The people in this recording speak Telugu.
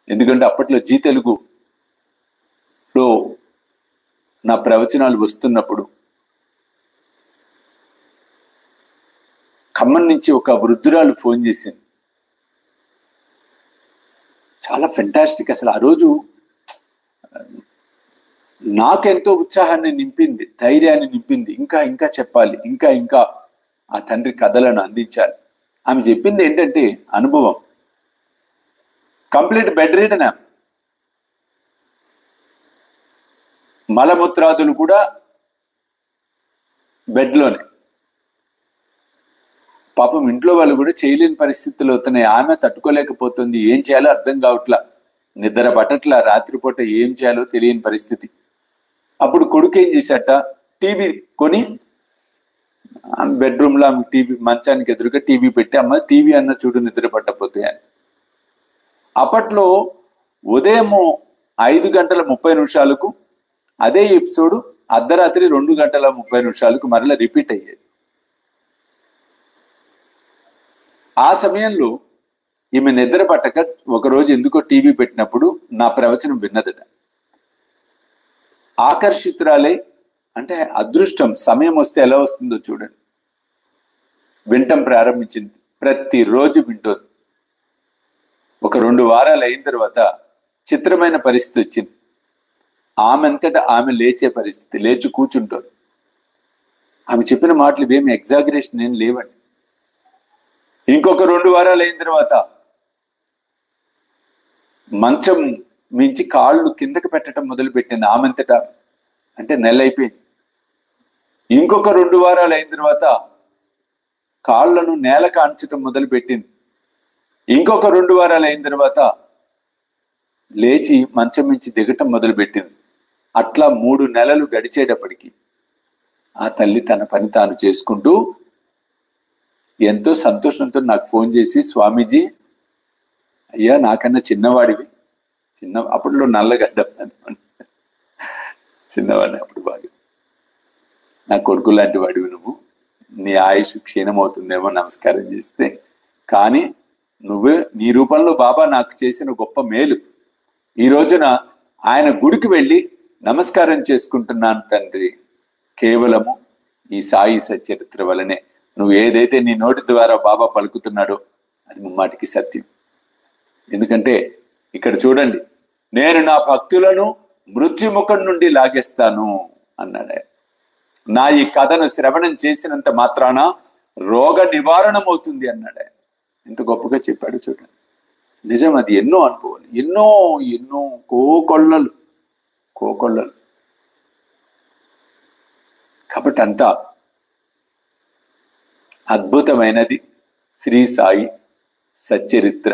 ఎందుకంటే అప్పట్లో జీ తెలుగులో నా ప్రవచనాలు వస్తున్నప్పుడు ఖమ్మం నుంచి ఒక వృద్ధురాలు ఫోన్ చేసింది. చాలా ఫెంటాస్టిక్. అసలు ఆ రోజు నాకెంతో ఉత్సాహాన్ని నింపింది, ధైర్యాన్ని నింపింది. ఇంకా ఇంకా చెప్పాలి, ఇంకా ఇంకా ఆ తండ్రి కథలను అందించాలి. ఆమె చెప్పింది ఏంటంటే అనుభవం. Complete bed Radeon. మలమూత్రాదులు కూడా బెడ్లోనే. పాపం ఇంట్లో వాళ్ళు కూడా చేయలేని పరిస్థితులు అవుతున్నాయి. ఆమె తట్టుకోలేకపోతుంది. ఏం చేయాలో అర్థం కావట్లా, నిద్ర పట్టట్లా, రాత్రిపూట ఏం చేయాలో తెలియని పరిస్థితి. అప్పుడు కొడుకు ఏం చేశాట, టీవీ కొని బెడ్రూమ్ లో టీవీ మంచానికి ఎదురుగా టీవీ పెట్టి, అమ్మ టీవీ అన్న చూడు నిద్ర పట్టకపోతే అని. అప్పట్లో ఉదయం 5:30 అదే ఎపిసోడ్ అర్ధరాత్రి 2:30 మరలా రిపీట్ అయ్యేది. ఆ సమయంలో ఈమె నిద్ర పట్టక ఒకరోజు ఎందుకో టీవీ పెట్టినప్పుడు నా ప్రవచనం విన్నదట. ఆకర్షితురాలై, అంటే అదృష్టం సమయం వస్తే ఎలా వస్తుందో చూడండి, వినటం ప్రారంభించింది. ప్రతిరోజు వింటోంది. ఒక 2 వారాలు అయిన తర్వాత చిత్రమైన పరిస్థితి వచ్చింది. ఆమెంతటా ఆమె లేచే పరిస్థితి, లేచి కూర్చుంటోంది. ఆమె చెప్పిన మాటలు ఇవేమి ఎగ్జాగరేషన్ ఏం లేవండి. ఇంకొక 2 వారాలు అయిన తర్వాత మంచం మించి కాళ్ళు కిందకి పెట్టడం మొదలుపెట్టింది ఆమెంతటా. అంటే నెల అయిపోయింది. ఇంకొక 2 వారాలు అయిన తర్వాత కాళ్లను నేల కాంచటం మొదలుపెట్టింది. ఇంకొక 2 వారాలు అయిన తర్వాత లేచి మంచం మించి దిగటం మొదలుపెట్టింది. అట్లా 3 నెలలు గడిచేటప్పటికి ఆ తల్లి తన పని తాను చేసుకుంటూ ఎంతో సంతోషంతో నాకు ఫోన్ చేసి, స్వామీజీ అయ్యా నాకన్నా చిన్నవాడివి, అప్పట్లో నల్లగడ్డ, చిన్నవాడిని అప్పుడు బాగా, నా కొడుకు లాంటి వాడివి నువ్వు, నీ ఆయుష్ క్షీణమవుతుందేమో నమస్కారం చేస్తే, కానీ నువ్వే నీ రూపంలో బాబా నాకు చేసిన గొప్ప మేలు. ఈ రోజున ఆయన గుడికి వెళ్ళి నమస్కారం చేసుకుంటున్నాను తండ్రి, కేవలము ఈ సాయి సచరిత్ర వలనే. నువ్వు ఏదైతే నీ నోటి ద్వారా బాబా పలుకుతున్నాడో అది ముమ్మాటికి సత్యం. ఎందుకంటే ఇక్కడ చూడండి, నేను నా భక్తులను మృత్యుముఖం నుండి లాగేస్తాను అన్నాడు. నా ఈ కథను శ్రవణం చేసినంత మాత్రాన రోగ నివారణం అవుతుంది అన్నాడు. ఎంత గొప్పగా చెప్పాడు చూడండి. నిజం, అది ఎన్నో అనుకోవాలి, ఎన్నో ఎన్నో కోకొల్లలు. కాబట్టి అంతా అద్భుతమైనది శ్రీ సాయి సచ్చరిత్ర.